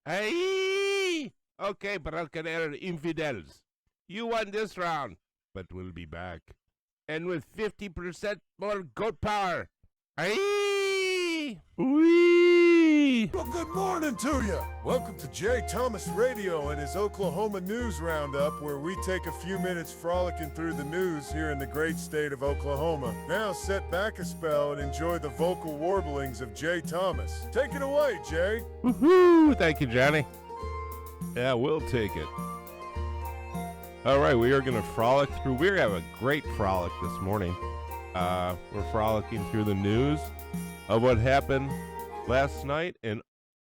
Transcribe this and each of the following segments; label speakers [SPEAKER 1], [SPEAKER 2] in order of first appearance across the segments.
[SPEAKER 1] Hey! Okay, Bracaneros infidels. You won this round, but we'll be back. And with 50% more goat power. Hey! Wee!
[SPEAKER 2] Well, good morning to you. Welcome to Jay Thomas Radio and his Oklahoma News Roundup, where we take a few minutes frolicking through the news here in the great state of Oklahoma. Now sit back a spell and enjoy the vocal warblings of Jay Thomas. Take it away, Jay.
[SPEAKER 1] Woohoo! Thank you, Johnny. Yeah, we'll take it. All right, we are going to frolic through. We're having a great frolic this morning. We're frolicking through the news of what happened last night in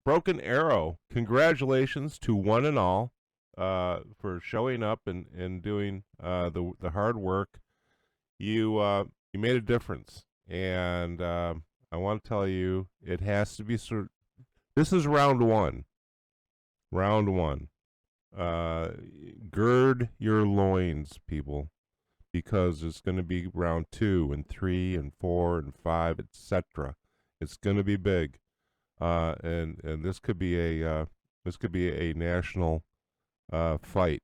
[SPEAKER 1] Broken Arrow. Congratulations to one and all for showing up and doing the hard work. You made a difference, and I want to tell you, it has to be this is round one. Round one. Gird your loins, people, because it's going to be round 2 and 3 and 4 and 5, etc. It's going to be big, and this could be a national fight.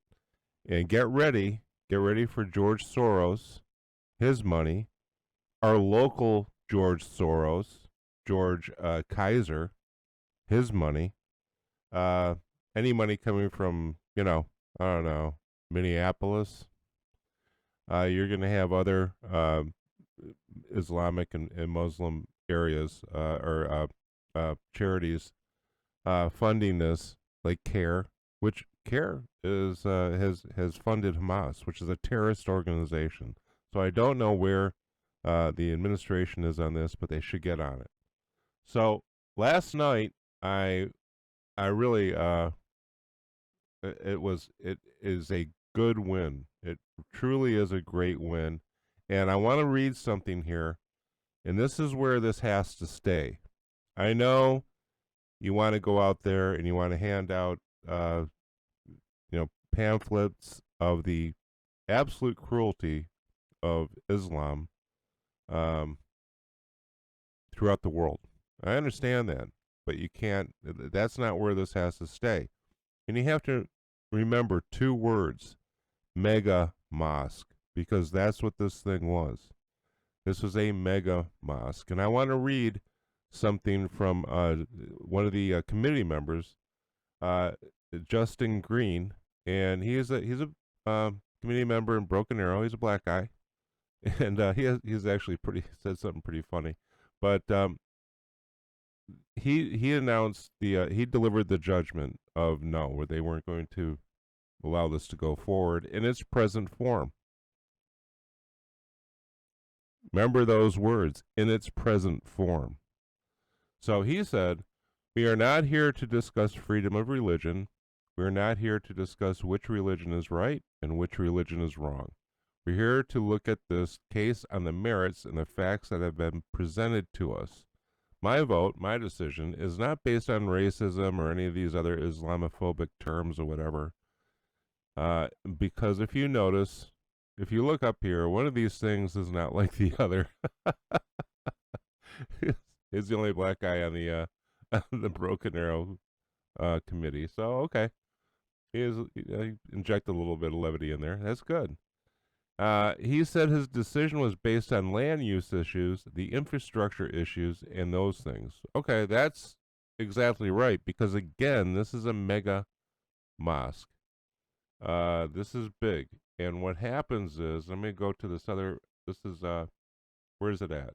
[SPEAKER 1] And get ready for George Soros, his money, our local George Soros, George Kaiser, his money, any money coming from, I don't know, Minneapolis. You're going to have other Islamic and Muslim areas or charities funding this, like CARE, which CARE is has funded Hamas, which is a terrorist organization. So I don't know where the administration is on this, but they should get on it. So last night, I really it is a good win. It truly is a great win. And I want to read something here, and this is where this has to stay. I know you want to go out there and you want to hand out pamphlets of the absolute cruelty of Islam throughout the world. I understand that, but you can't, that's not where this has to stay. And you have to remember 2 words, mega mosque, because that's what this thing was. This was a mega mosque. And I want to read something from one of the committee members, Justin Green, and he's a committee member in Broken Arrow. He's a black guy, and he's actually said something pretty funny, but he announced he delivered the judgment of no, where they weren't going to allow this to go forward in its present form. Remember those words, in its present form. So he said, we are not here to discuss freedom of religion. We are not here to discuss which religion is right and which religion is wrong. We're here to look at this case on the merits and the facts that have been presented to us. My vote, my decision, is not based on racism or any of these other Islamophobic terms or whatever. Because if you notice, if you look up here, one of these things is not like the other. He's the only black guy on the Broken Arrow committee. So, okay. He injected a little bit of levity in there. That's good. He said his decision was based on land use issues, the infrastructure issues, and those things. Okay, that's exactly right, because again, this is a mega mosque. This is big. And what happens is, let me go to this is, where is it at?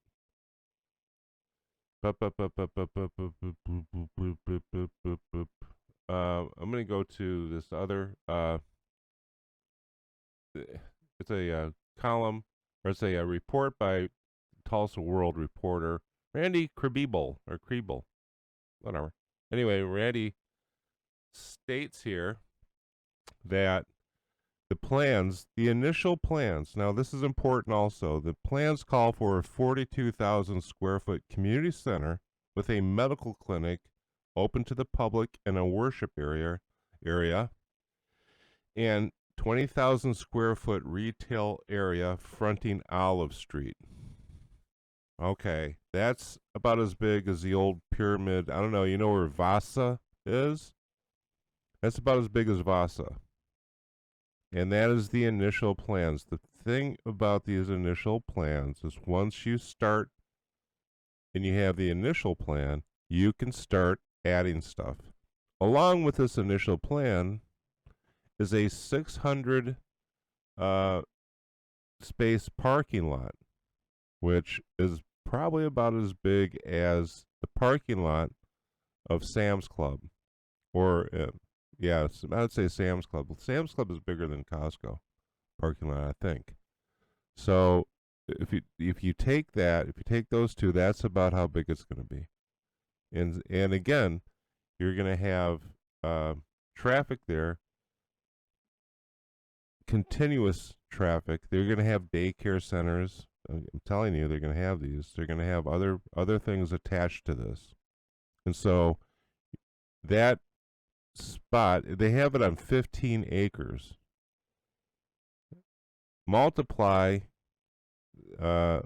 [SPEAKER 1] I'm going to go to this other, it's a column, or it's a report by Tulsa World reporter Randy Kriebel, whatever. Anyway, Randy states here that the initial plans, now this is important also, the plans call for a 42,000 square foot community center with a medical clinic open to the public and a worship area, and 20,000 square foot retail area fronting Olive Street. Okay, that's about as big as the old pyramid. I don't know, you know where Vasa is? That's about as big as Vasa. And that is the initial plans. The thing about these initial plans is once you start and you have the initial plan, you can start adding stuff. Along with this initial plan is a 600 uh, space parking lot, which is probably about as big as the parking lot of Sam's Club. Or, yeah, I would say Sam's Club. Sam's Club is bigger than Costco parking lot, I think. So if you take that, if you take those two, that's about how big it's going to be. And again, you're going to have traffic there, continuous traffic. They're going to have daycare centers. I'm telling you, they're going to have these. They're going to have other things attached to this, and so that spot they have it on 15 acres. Multiply. Go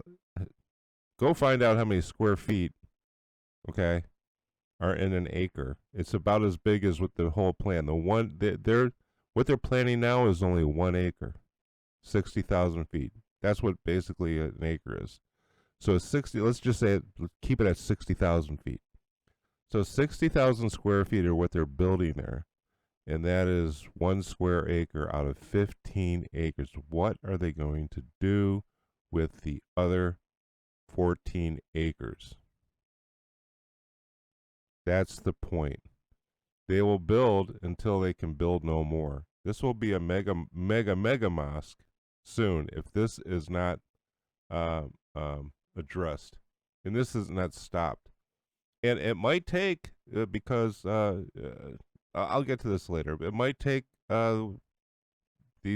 [SPEAKER 1] find out how many square feet. Okay, are in an acre. It's about as big as what the whole plan. The one they're what they're planning now is only 1 acre, 60,000 feet. That's what basically an acre is. So 60. Let's just say keep it at 60,000 feet. So 60,000 square feet are what they're building there, and that is 1 square acre out of 15 acres. What are they going to do with the other 14 acres? That's the point. They will build until they can build no more. This will be a mega mosque soon if this is not addressed, and this is not stopped. And it might take because I'll get to this later. It might take the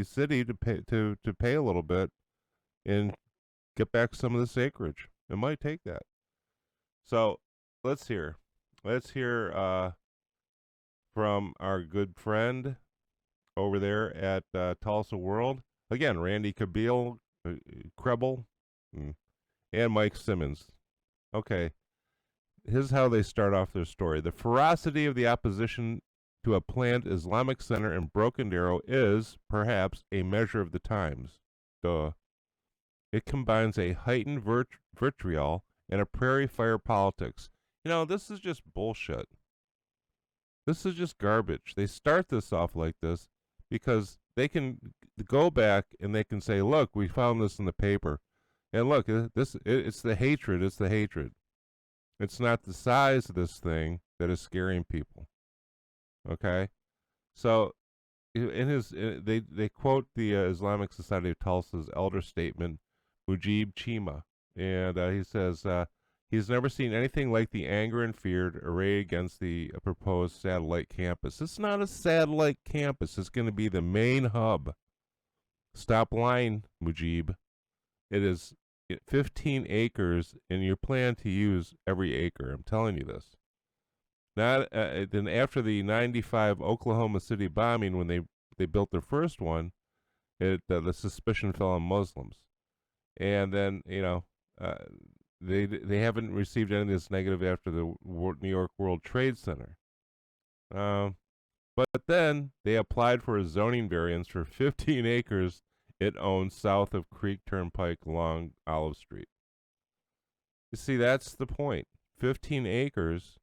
[SPEAKER 1] city to pay a little bit and get back some of this acreage. It might take that. So let's hear from our good friend over there at Tulsa World. Again, Randy Kabeel, Krebel, and Mike Simmons. Okay, here's how they start off their story. The ferocity of the opposition to a planned Islamic center in Broken Arrow is, perhaps, a measure of the times. Duh. It combines a heightened vitriol and a prairie fire politics. You know, this is just bullshit. This is just garbage. They start this off like this because they can go back and they can say, look, we found this in the paper. And look, it's the hatred. It's the hatred. It's not the size of this thing that is scaring people. Okay? So they quote the Islamic Society of Tulsa's elder statesman, Mujib Chima. And he says, he's never seen anything like the anger and fear arrayed against the proposed satellite campus. It's not a satellite campus. It's going to be the main hub. Stop lying, Mujib. It is 15 acres, and you plan to use every acre. I'm telling you this. Not then after the '95 Oklahoma City bombing, when they built their first one, the suspicion fell on Muslims, and then they haven't received any of this negative after the New York World Trade Center. But then they applied for a zoning variance for 15 acres it owns south of Creek Turnpike along Olive Street. You see, that's the point. 15 acres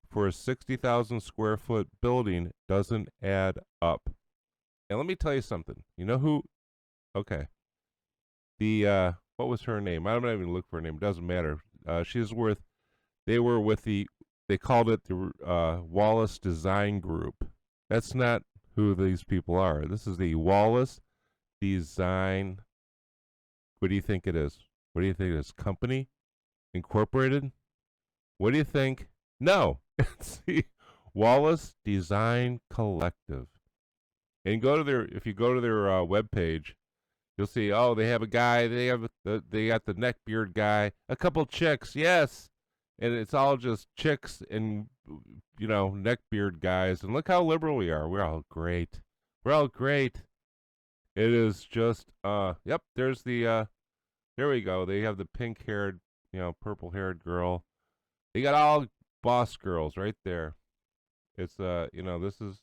[SPEAKER 1] for a 60,000 square foot building doesn't add up. And let me tell you something. You know who? Okay. What was her name? I'm not even looking for her name. It doesn't matter. They called it the Wallace Design Group. That's not who these people are. This is the Wallace Design. What do you think it is? What do you think it is? Company? Incorporated? What do you think? No. It's the Wallace Design Collective. And if you go to their webpage, you'll see, they have a guy, they got the neckbeard guy, a couple chicks, yes. And it's all just chicks and, neckbeard guys. And look how liberal we are. We're all great. We're all great. It is just, yep, there's the, there we go. They have the pink-haired, purple-haired girl. They got all boss girls right there. It's, this is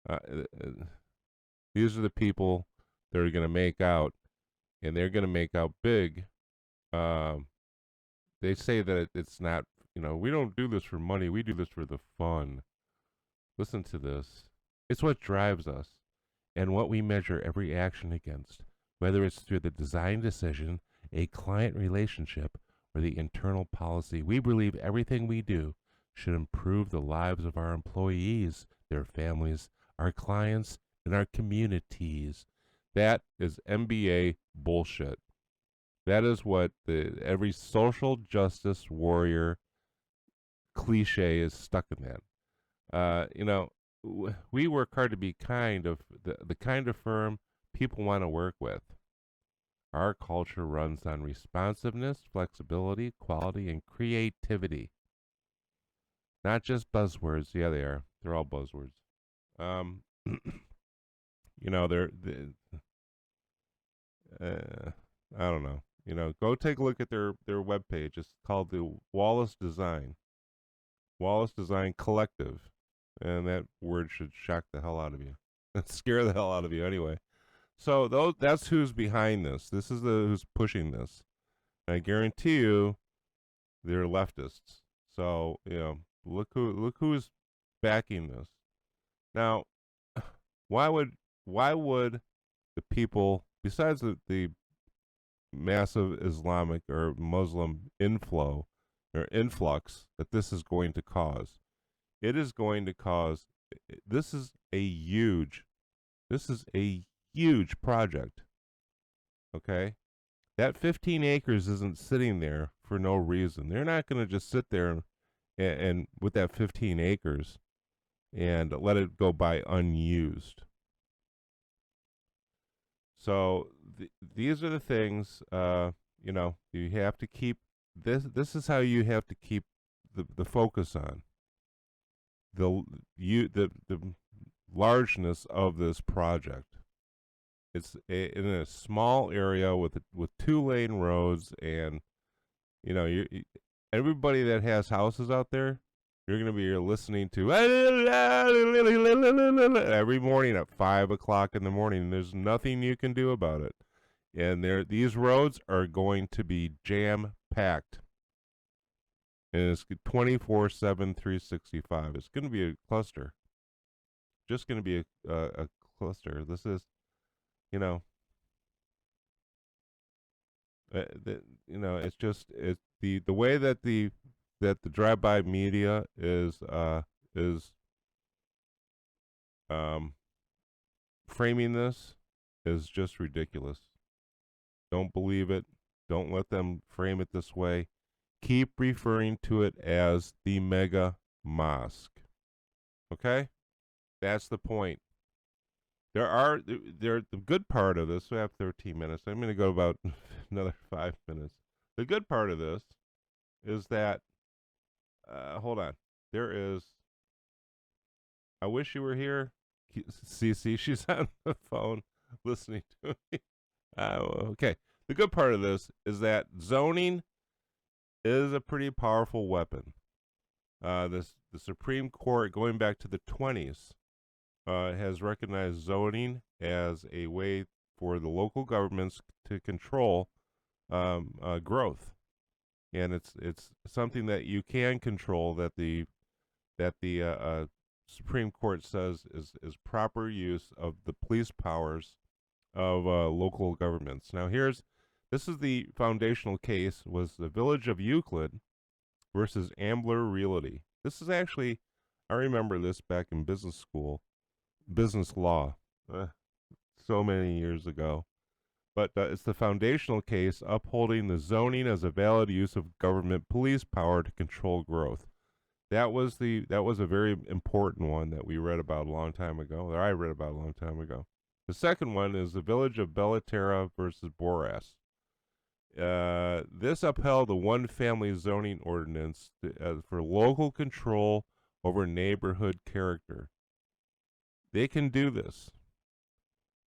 [SPEAKER 1] Uh, uh, uh, these are the people that are going to make out, and they're going to make out big. Um, they say that it's not, we don't do this for money. We do this for the fun. Listen to this. It's what drives us and what we measure every action against, whether it's through the design decision, a client relationship, or the internal policy. We believe everything we do should improve the lives of our employees, their families, our clients, and our communities. That is MBA bullshit. That is what every social justice warrior cliche is stuck in that. We work hard to be kind of the kind of firm people want to work with. Our culture runs on responsiveness, flexibility, quality, and creativity. Not just buzzwords. Yeah, they are. They're all buzzwords. Um, they're I don't know. Go take a look at their webpage. It's called the Wallace Design Collective, and that word should shock the hell out of you, scare the hell out of you anyway. So that's who's behind this. This is who's pushing this. And I guarantee you, they're leftists. So look who's backing this. Now, why would the people, besides the massive Islamic or Muslim inflow or influx that this is going to cause? It is going to cause. This is a huge project. Okay, that 15 acres isn't sitting there for no reason. They're not going to just sit there and with that 15 acres and let it go by unused. So these are the things, you have to keep this. This is how you have to keep the focus on the largeness of this project. It's in a small area with 2-lane roads, and everybody that has houses out there, you're going to be listening to every morning at 5 o'clock in the morning. There's nothing you can do about it, and these roads are going to be jam packed, and it's 24/7, 365. It's going to be a cluster. Just going to be a cluster. This is, it's just the way that the drive-by media is framing this is just ridiculous. Don't believe it. Don't let them frame it this way. Keep referring to it as the mega mosque. Okay? That's the point. The good part of this, we have 13 minutes. I'm going to go about another 5 minutes. The good part of this is that, hold on. There is, I wish you were here. CC, she's on the phone listening to me. Okay. The good part of this is that zoning is a pretty powerful weapon. The Supreme Court, going back to the 20s, has recognized zoning as a way for the local governments to control growth, and it's something that you can control, that the Supreme Court says is proper use of the police powers of local governments. Now this is the foundational case, was the Village of Euclid versus Ambler Realty. This is actually, I remember this back in business school, business law, so many years ago. But it's the foundational case upholding the zoning as a valid use of government police power to control growth. That was a very important one that we read about a long time ago, or I read about a long time ago. The second one is the Village of Bellaterra versus Boras. This upheld the one-family zoning ordinance for local control over neighborhood character. They can do this.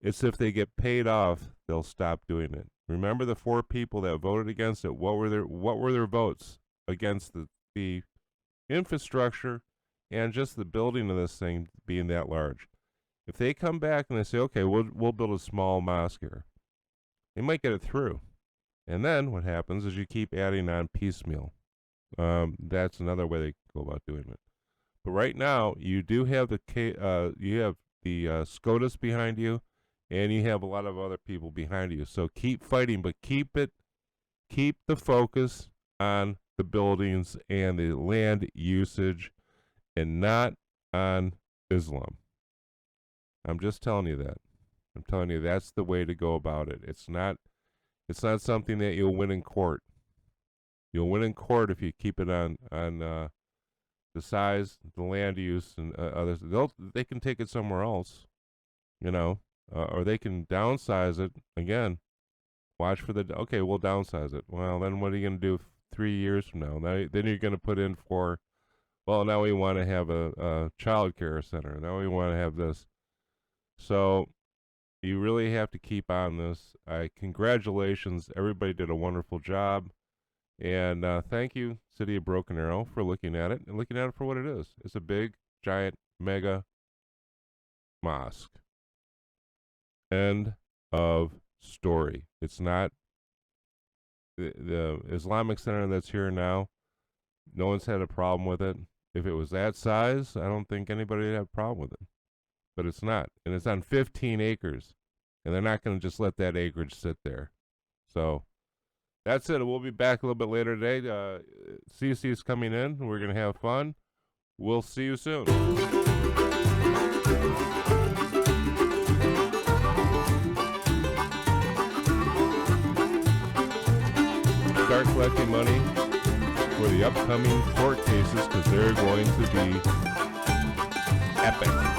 [SPEAKER 1] It's if they get paid off, they'll stop doing it. Remember the 4 people that voted against it? What were their votes against the infrastructure and just the building of this thing being that large? If they come back and they say, okay, we'll build a small mosque here, they might get it through. And then what happens is you keep adding on piecemeal. That's another way they go about doing it. But right now, you do have the SCOTUS behind you, and you have a lot of other people behind you. So keep fighting, but keep the focus on the buildings and the land usage, and not on Islam. I'm just telling you that. I'm telling you that's the way to go about it. It's not something that you'll win in court. You'll win in court if you keep it on the size, the land use, and others. They can take it somewhere else, or they can downsize it again. Watch for okay, we'll downsize it. Well, then what are you going to do 3 years from now? Then you're going to put in for, well, now we want to have a child care center. Now we want to have this. So you really have to keep on this. Congratulations. Everybody did a wonderful job. And thank you, City of Broken Arrow, for looking at it and looking at it for what it is. It's a big, giant, mega mosque. End of story. It's not the Islamic Center that's here now. No one's had a problem with it. If it was that size, I don't think anybody would have a problem with it. But it's not. And it's on 15 acres. And they're not going to just let that acreage sit there. So that's it. We'll be back a little bit later today. CC is coming in. We're going to have fun. We'll see you soon. Start collecting money for the upcoming court cases because they're going to be epic.